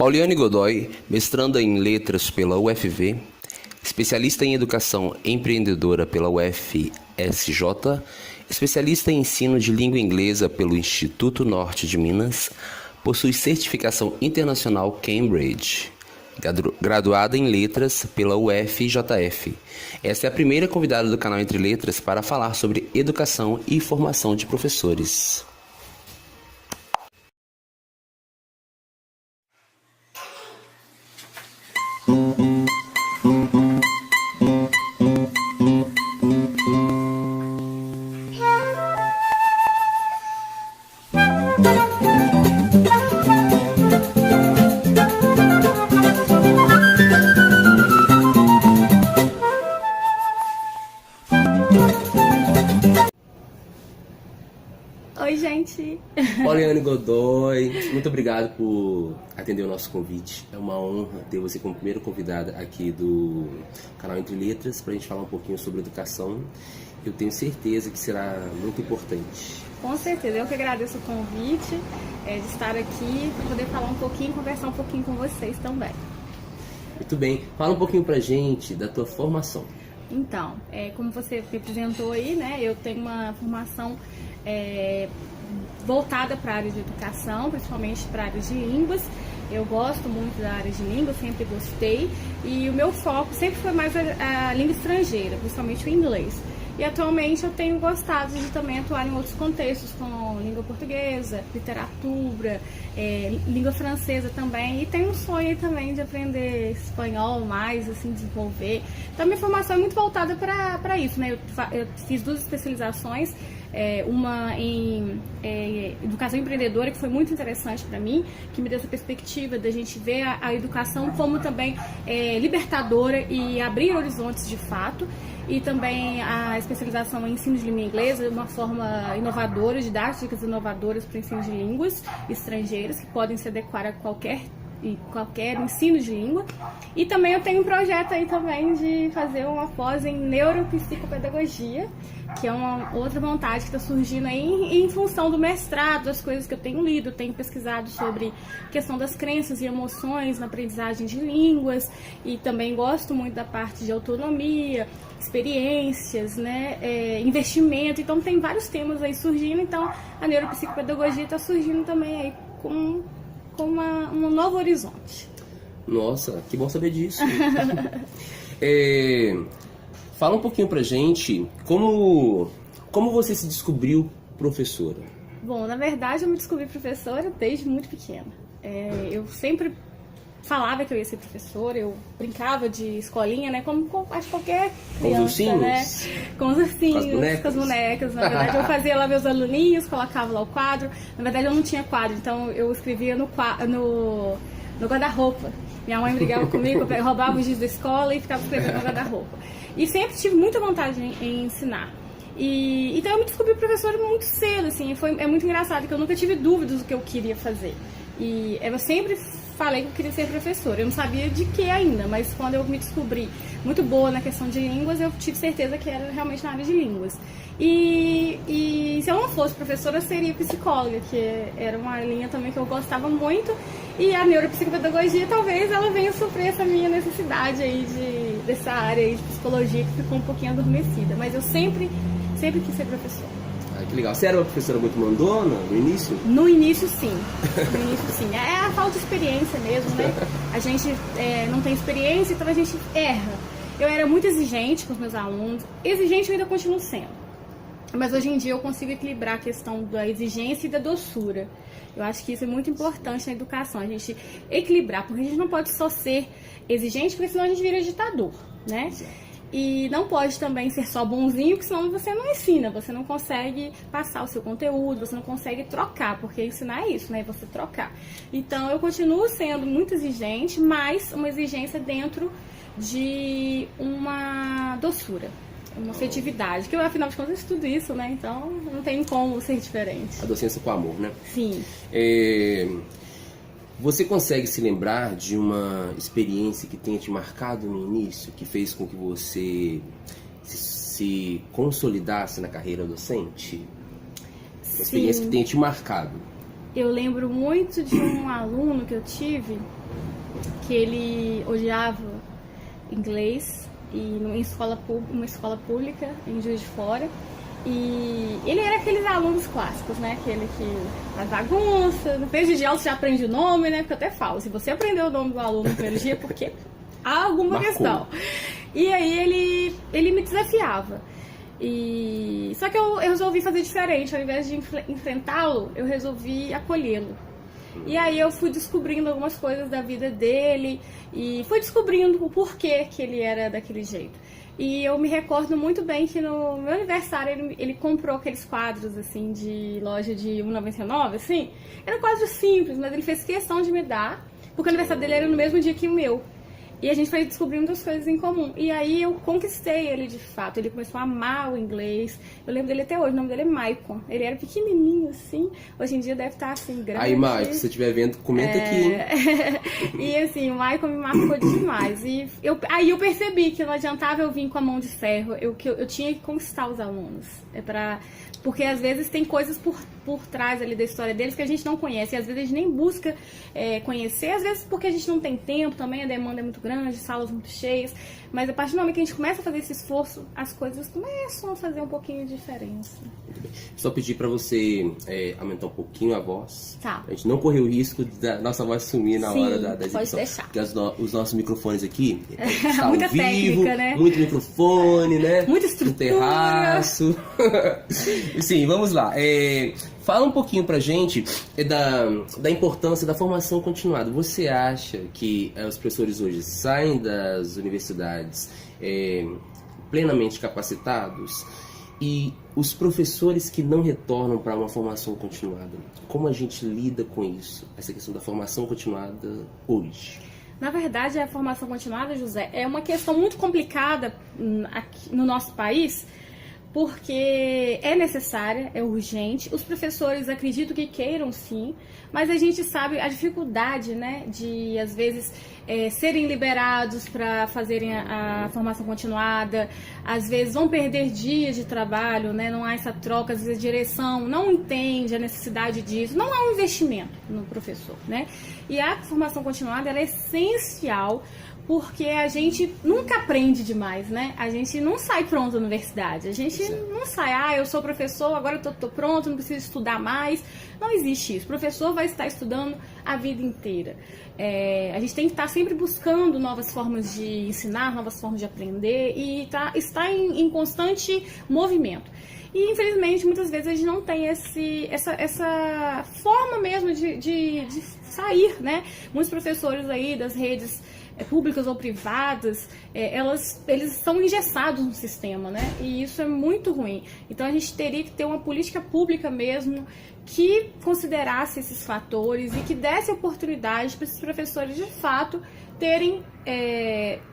Pauliane Godoy, mestranda em Letras pela UFV, especialista em Educação Empreendedora pela UFSJ, especialista em Ensino de Língua Inglesa pelo Instituto Norte de Minas, possui certificação internacional Cambridge, graduada em Letras pela UFJF. Essa é a primeira convidada do canal Entre Letras para falar sobre educação e formação de professores. Oi, gente! Pauliane Godoy, muito obrigado por atender o nosso convite. É uma honra ter você como primeira convidada aqui do canal Entre Letras para a gente falar um pouquinho sobre educação. Eu tenho certeza que será muito importante. Com certeza, eu que agradeço o convite de estar aqui para poder falar um pouquinho, conversar um pouquinho com vocês também. Muito bem, fala um pouquinho pra gente da tua formação. Então, como você me apresentou aí, né, eu tenho uma formação voltada para a área de educação, principalmente para a área de línguas. Eu gosto muito da área de línguas, sempre gostei, e o meu foco sempre foi mais a língua estrangeira, principalmente o inglês. E atualmente eu tenho gostado de também atuar em outros contextos, como língua portuguesa, literatura, língua francesa também. E tenho um sonho aí também de aprender espanhol mais, assim, desenvolver. Então, minha formação é muito voltada para isso, né? Eu fiz 2 especializações, uma em educação empreendedora, que foi muito interessante para mim, que me deu essa perspectiva da gente ver a educação como também libertadora e abrir horizontes de fato. E também a especialização em ensino de língua inglesa, uma forma inovadora, didáticas inovadoras para o ensino de línguas estrangeiras, que podem se adequar a qualquer ensino de língua. E também eu tenho um projeto aí também de fazer uma pós em neuropsicopedagogia, que é uma outra vontade que está surgindo aí em função do mestrado, das coisas que eu tenho lido, tenho pesquisado sobre questão das crenças e emoções na aprendizagem de línguas, e também gosto muito da parte de autonomia, experiências, né, investimento. Então tem vários temas aí surgindo, então a neuropsicopedagogia está surgindo também aí com um novo horizonte. Nossa, que bom saber disso. Fala um pouquinho pra gente como você se descobriu professora. Bom, na verdade eu me descobri professora desde muito pequena. Eu sempre falava que eu ia ser professora, eu brincava de escolinha, né? Como acho qualquer criança, com os ursinhos? Né? Com os ursinhos, com as bonecas. Na verdade, eu fazia lá meus aluninhos, colocava lá o quadro. Na verdade, eu não tinha quadro, então eu escrevia no guarda-roupa. Minha mãe brigava comigo, eu roubava os dias da escola e ficava escrevendo no guarda-roupa. E sempre tive muita vontade em ensinar. Então eu me descobri professora muito cedo, assim, é muito engraçado que eu nunca tive dúvidas do que eu queria fazer. E eu sempre falei que eu queria ser professora, eu não sabia de que ainda, mas quando eu me descobri muito boa na questão de línguas, eu tive certeza que era realmente na área de línguas. E se eu não fosse professora, eu seria psicóloga, que era uma linha também que eu gostava muito, e a neuropsicopedagogia talvez ela venha suprir essa minha necessidade aí dessa área aí de psicologia que ficou um pouquinho adormecida, mas eu sempre quis ser professora. Ah, que legal. Você era uma professora muito mandona no início? No início, sim. No início, sim. É a falta de experiência mesmo, né? A gente não tem experiência, então a gente erra. Eu era muito exigente com os meus alunos. Exigente eu ainda continuo sendo. Mas hoje em dia eu consigo equilibrar a questão da exigência e da doçura. Eu acho que isso é muito importante na educação, a gente equilibrar, porque a gente não pode só ser exigente, porque senão a gente vira ditador, né? E não pode também ser só bonzinho, porque senão você não ensina, você não consegue passar o seu conteúdo, você não consegue trocar, porque ensinar é isso, né? Você trocar. Então eu continuo sendo muito exigente, mas uma exigência dentro de uma doçura, uma afetividade, que eu, afinal de contas, eu estudo isso, né? Então não tem como ser diferente. A docência com amor, né? Sim. Você consegue se lembrar de uma experiência que tenha te marcado no início, que fez com que você se consolidasse na carreira docente? Uma experiência que tenha te marcado. Eu lembro muito de um aluno que eu tive, que ele odiava inglês e uma escola pública em Juiz de Fora. E ele era aqueles alunos clássicos, né? Aquele que faz bagunça, no primeiro dia você já aprende o nome, né? Porque eu até falo, se você aprendeu o nome do aluno no primeiro dia, é porque há alguma questão. E aí ele me desafiava. Só que eu resolvi fazer diferente, ao invés de enfrentá-lo, eu resolvi acolhê-lo. E aí eu fui descobrindo algumas coisas da vida dele e fui descobrindo o porquê que ele era daquele jeito. E eu me recordo muito bem que no meu aniversário ele comprou aqueles quadros, assim, de loja de R$1,99, assim. Eram quadros simples, mas ele fez questão de me dar, porque o aniversário dele era no mesmo dia que o meu. E a gente foi descobrindo as coisas em comum. E aí eu conquistei ele de fato. Ele começou a amar o inglês. Eu lembro dele até hoje, o nome dele é Maicon. Ele era pequenininho, assim. Hoje em dia deve estar, assim, grande. Aí, Maicon, se você estiver vendo, comenta aqui, hein? E, assim, o Maicon me marcou demais. E aí eu percebi que não adiantava eu vir com a mão de ferro. Eu tinha que conquistar os alunos. Porque às vezes tem coisas por trás ali da história deles que a gente não conhece. E às vezes a gente nem busca conhecer. Às vezes porque a gente não tem tempo também, a demanda é muito grande, salas muito cheias. Mas a partir do momento que a gente começa a fazer esse esforço, as coisas começam a fazer um pouquinho de diferença. Só pedir pra você aumentar um pouquinho a voz. Tá. A gente não correr o risco da nossa voz sumir na hora da edição. Pode deixar. Porque os nossos microfones aqui estão muita ao vivo, técnica, né? Muito microfone, né? Muita estrutura. No terraço. Sim, vamos lá. Fala um pouquinho pra gente da importância da formação continuada. Você acha que os professores hoje saem das universidades plenamente capacitados? E os professores que não retornam para uma formação continuada, como a gente lida com isso? Essa questão da formação continuada hoje? Na verdade, a formação continuada, José, é uma questão muito complicada aqui no nosso país, porque é necessária, é urgente. Os professores acredito que queiram sim, mas a gente sabe a dificuldade, né, de às vezes serem liberados para fazerem a formação continuada. Às vezes vão perder dias de trabalho, né, não há essa troca, às vezes a direção não entende a necessidade disso, não há um investimento no professor, né? E a formação continuada ela é essencial, porque a gente nunca aprende demais, né? A gente não sai pronto da universidade. A gente não sai, eu sou professor, agora eu tô pronto, não preciso estudar mais. Não existe isso. O professor vai estar estudando a vida inteira. A gente tem que estar sempre buscando novas formas de ensinar, novas formas de aprender e está em constante movimento. E, infelizmente, muitas vezes a gente não tem essa forma mesmo de sair, né? Muitos professores aí das redes públicas ou privadas, eles são engessados no sistema, né? E isso é muito ruim. Então a gente teria que ter uma política pública mesmo que considerasse esses fatores e que desse oportunidade para esses professores de fato terem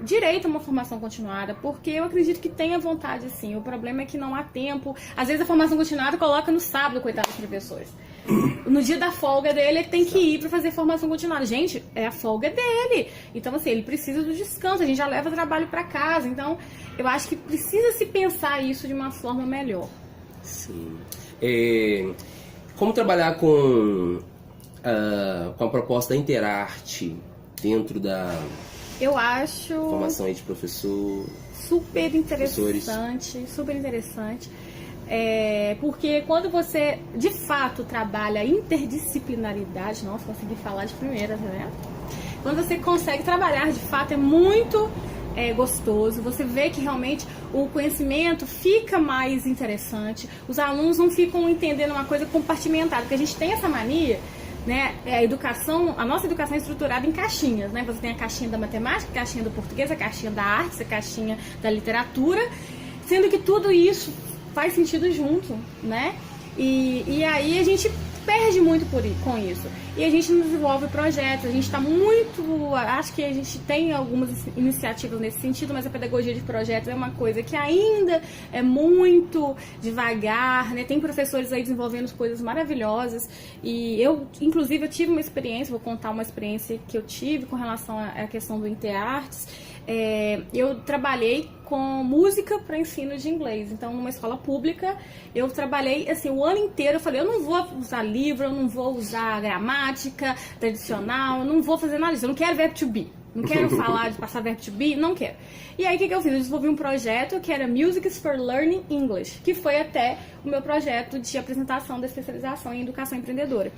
direito a uma formação continuada, porque eu acredito que tenha vontade sim. O problema é que não há tempo. Às vezes a formação continuada coloca no sábado, coitado dos professores. No dia da folga dele, ele tem que ir para fazer formação continuada. Gente, é a folga dele. Então, assim, ele precisa do descanso. A gente já leva trabalho para casa. Então, eu acho que precisa se pensar isso de uma forma melhor. Sim. Como trabalhar com a proposta da Interarte dentro da eu acho formação aí de professor? Super interessante. Super interessante. Porque quando você de fato trabalha a interdisciplinaridade, nossa, consegui falar de primeira, né? Quando você consegue trabalhar de fato é muito gostoso, você vê que realmente o conhecimento fica mais interessante, os alunos não ficam entendendo uma coisa compartimentada, porque a gente tem essa mania, né? A nossa educação é estruturada em caixinhas, né? Você tem a caixinha da matemática, a caixinha do português, a caixinha da arte, a caixinha da literatura, sendo que tudo isso faz sentido junto, né? E aí a gente perde muito com isso. E a gente não desenvolve projetos, a gente está muito... Acho que a gente tem algumas iniciativas nesse sentido, mas a pedagogia de projetos é uma coisa que ainda é muito devagar, né? Tem professores aí desenvolvendo coisas maravilhosas. E eu, inclusive, eu tive uma experiência, vou contar uma experiência que eu tive com relação à questão do Interartes. eu trabalhei com música para ensino de inglês. Então, numa escola pública, eu trabalhei assim o ano inteiro. Eu falei, eu não vou usar livro, eu não vou usar gramática tradicional, eu não vou fazer nada disso, eu não quero verbo to be. Não quero falar de passar verbo to be, não quero. E aí, o que eu fiz? Eu desenvolvi um projeto que era Musics for Learning English, que foi até o meu projeto de apresentação da especialização em educação empreendedora.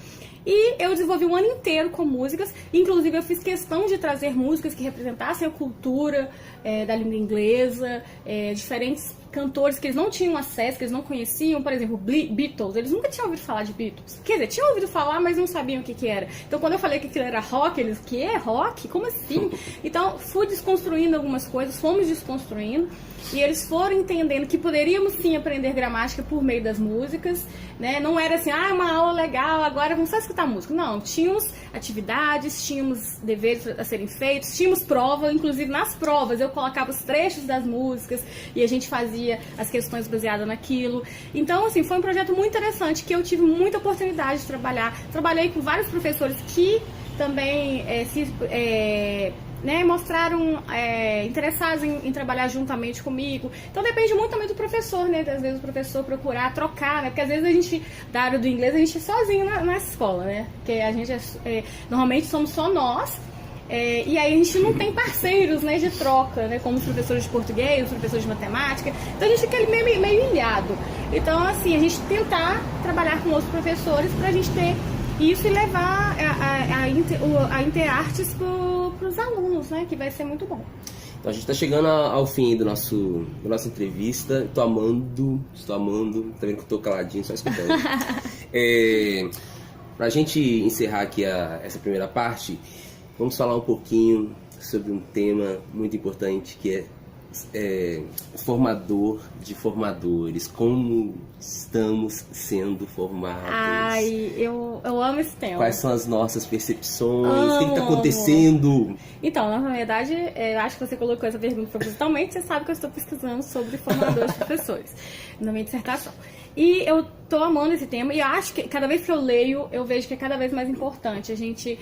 E eu desenvolvi um ano inteiro com músicas, inclusive eu fiz questão de trazer músicas que representassem a cultura da língua inglesa, diferentes cantores que eles não tinham acesso, que eles não conheciam, por exemplo, Beatles, eles nunca tinham ouvido falar de Beatles. Quer dizer, tinham ouvido falar, mas não sabiam o que era. Então, quando eu falei que aquilo era rock, eles, que é rock? Como assim? Então, fui desconstruindo algumas coisas, fomos desconstruindo, e eles foram entendendo que poderíamos sim aprender gramática por meio das músicas, né? Não era assim, uma aula legal, agora vamos só escutar música. Não, tínhamos atividades, tínhamos deveres a serem feitos, tínhamos prova, inclusive nas provas eu colocava os trechos das músicas e a gente fazia as questões baseadas naquilo. Então, assim, foi um projeto muito interessante que eu tive muita oportunidade de trabalhar. Trabalhei com vários professores que também mostraram interessados em trabalhar juntamente comigo. Então depende muito também do professor, né? Às vezes o professor procurar trocar, né? Porque às vezes a gente, da área do inglês, a gente é sozinho na escola, né? Porque a gente normalmente somos só nós. E aí a gente não tem parceiros, né, de troca, né, como os professores de português, os professores de matemática. Então a gente fica ali meio ilhado. Então, assim, a gente tentar trabalhar com outros professores pra gente ter isso e levar a Interartes para os alunos, né? Que vai ser muito bom. Então, a gente está chegando ao fim da nossa entrevista. Estou amando. Tá vendo que eu estou caladinho, só escutando. Para a gente encerrar aqui essa primeira parte, vamos falar um pouquinho sobre um tema muito importante que é formador de formadores. Como estamos sendo formados? Ai, eu amo esse tema. Quais são as nossas percepções? O que está acontecendo? Então, na verdade, eu acho que você colocou essa pergunta propositalmente. Você sabe que eu estou pesquisando sobre formadores de professores na minha dissertação. E eu tô amando esse tema e acho que cada vez que eu leio, eu vejo que é cada vez mais importante a gente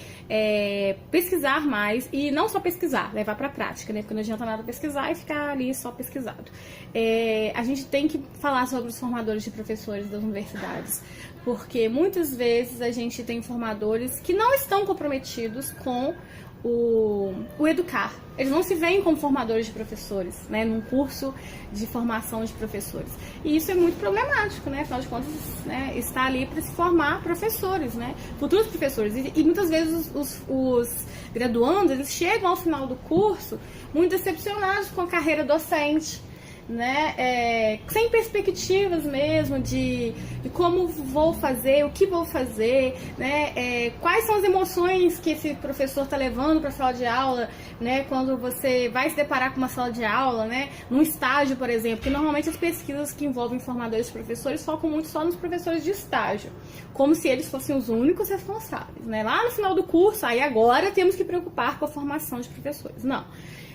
pesquisar mais e não só pesquisar, levar pra prática, né? Porque não adianta nada pesquisar e ficar ali só pesquisado. A gente tem que falar sobre os formadores de professores das universidades, porque muitas vezes a gente tem formadores que não estão comprometidos com o educar. Eles não se veem como formadores de professores, né, num curso de formação de professores. E isso é muito problemático, né? Afinal de contas, né, está ali para se formar professores, né, futuros professores. E muitas vezes os graduandos, eles chegam ao final do curso muito decepcionados com a carreira docente, né, sem perspectivas mesmo de como vou fazer, o que vou fazer, né, quais são as emoções que esse professor está levando para a sala de aula, né, quando você vai se deparar com uma sala de aula, né, num estágio, por exemplo, que normalmente as pesquisas que envolvem formadores de professores focam muito só nos professores de estágio, como se eles fossem os únicos responsáveis, né, lá no final do curso, aí agora temos que preocupar com a formação de professores. Não.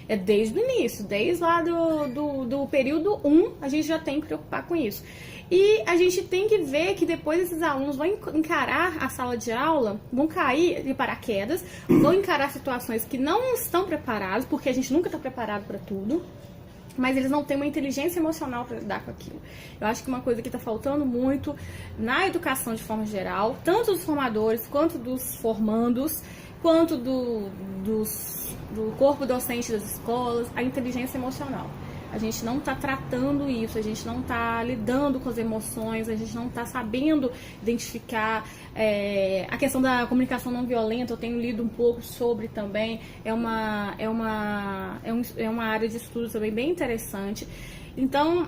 É desde o início, desde lá do período 1, a gente já tem que preocupar com isso. E a gente tem que ver que depois esses alunos vão encarar a sala de aula, vão cair de paraquedas, vão encarar situações que não estão preparados, porque a gente nunca está preparado para tudo, mas eles não têm uma inteligência emocional para lidar com aquilo. Eu acho que uma coisa que está faltando muito na educação de forma geral, tanto dos formadores quanto dos formandos, quanto do corpo docente das escolas, a inteligência emocional. A gente não está tratando isso, a gente não está lidando com as emoções, a gente não está sabendo identificar a questão da comunicação não violenta. Eu tenho lido um pouco sobre também, é uma área de estudo também bem interessante. Então,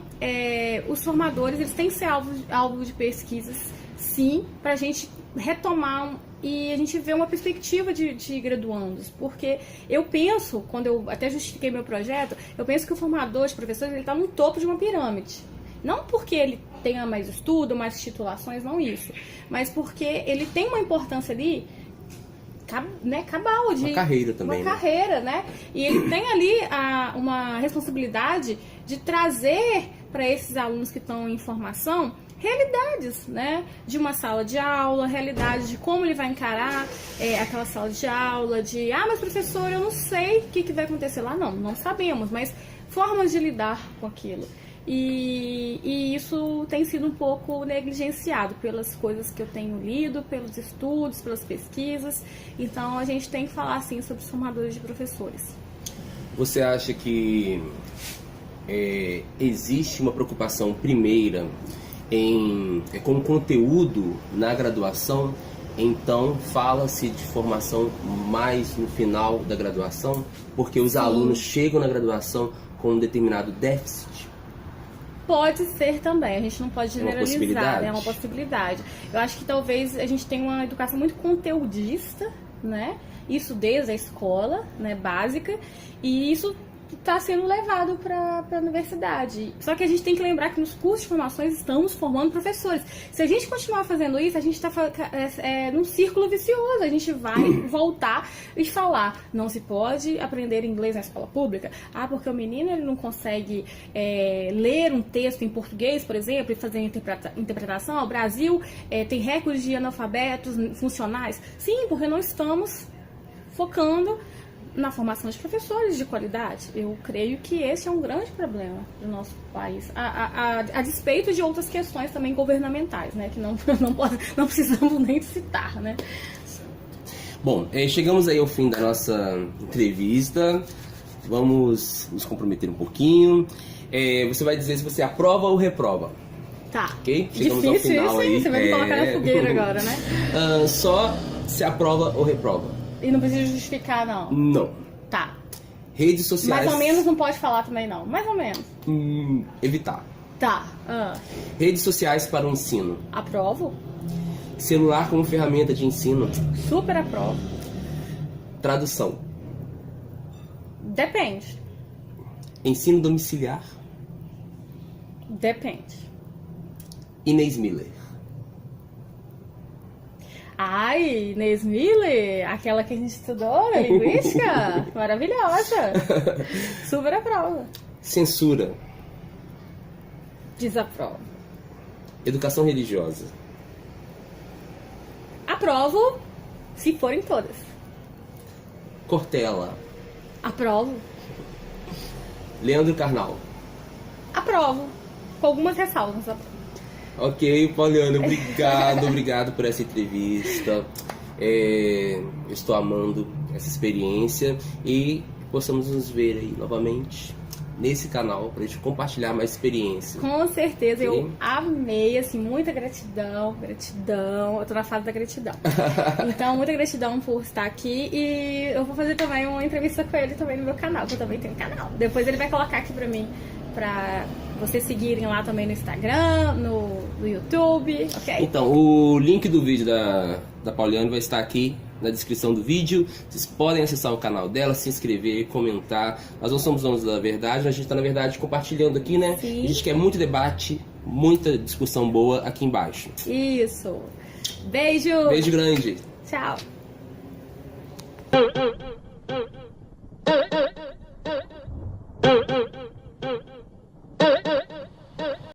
os formadores, eles têm que ser alvo de pesquisas, sim, para a gente retomar e a gente vê uma perspectiva de graduandos, porque eu penso, quando eu até justifiquei meu projeto, eu penso que o formador de professores, ele está no topo de uma pirâmide. Não porque ele tenha mais estudo, mais titulações, não isso, mas porque ele tem uma importância ali, né, cabal, de uma carreira também, uma carreira, né? E ele tem ali uma responsabilidade de trazer para esses alunos que estão em formação realidades, né, de uma sala de aula, realidade de como ele vai encarar aquela sala de aula, de, mas professor, eu não sei o que vai acontecer lá. Não sabemos, mas formas de lidar com aquilo. E isso tem sido um pouco negligenciado pelas coisas que eu tenho lido, pelos estudos, pelas pesquisas. Então, a gente tem que falar, assim, sobre os formadores de professores. Você acha que existe uma preocupação primeira com o conteúdo na graduação? Então, fala-se de formação mais no final da graduação? Porque os alunos chegam na graduação com um determinado déficit? Pode ser também, a gente não pode generalizar, é uma possibilidade. Eu acho que talvez a gente tenha uma educação muito conteudista, né? Isso desde a escola, né, básica, e isso está sendo levado para a universidade. Só que a gente tem que lembrar que nos cursos de formações estamos formando professores. Se a gente continuar fazendo isso, a gente está num círculo vicioso. A gente vai voltar e falar, não se pode aprender inglês na escola pública. Porque o menino ele não consegue ler um texto em português, por exemplo, e fazer interpretação. O Brasil tem recorde de analfabetos funcionais. Sim, porque não estamos focando na formação de professores de qualidade. Eu creio que esse é um grande problema do nosso país, a despeito de outras questões também governamentais, né, que não precisamos nem citar, né. Bom, chegamos aí ao fim da nossa entrevista. Vamos nos comprometer um pouquinho. Você vai dizer se você aprova ou reprova. Tá. Ok? Chegamos difícil ao final isso, aí. Você vai me colocar na fogueira agora, né? Só se aprova ou reprova. E não precisa justificar, não? Não. Tá. Redes sociais... Mais ou menos não pode falar também, não. Mais ou menos. Evitar. Tá. Redes sociais para o ensino. Aprovo. Celular como ferramenta de ensino. Super aprovo. Tradução. Depende. Ensino domiciliar. Depende. Inês Miller. Ai, Inês Miller, aquela que a gente estudou na linguística, maravilhosa. Super aprova. Censura. Desaprovo. Educação religiosa. Aprovo, se forem todas. Cortella. Aprovo. Leandro Carnal. Aprovo, com algumas ressalvas. Ok, Poliana, obrigado por essa entrevista. Eu estou amando essa experiência e possamos nos ver aí novamente nesse canal pra gente compartilhar mais experiência. Com certeza, Okay? eu amei, assim, muita gratidão, eu tô na fase da gratidão. Então, muita gratidão por estar aqui e eu vou fazer também uma entrevista com ele também no meu canal, que eu também tenho canal. Depois ele vai colocar aqui pra mim, pra vocês seguirem lá também no Instagram, no YouTube, ok? Então, o link do vídeo da Pauliane vai estar aqui na descrição do vídeo. Vocês podem acessar o canal dela, se inscrever, comentar. Nós não somos donos da verdade, a gente está, na verdade, compartilhando aqui, né? Sim. A gente quer muito debate, muita discussão boa aqui embaixo. Isso. Beijo. Beijo grande. Tchau.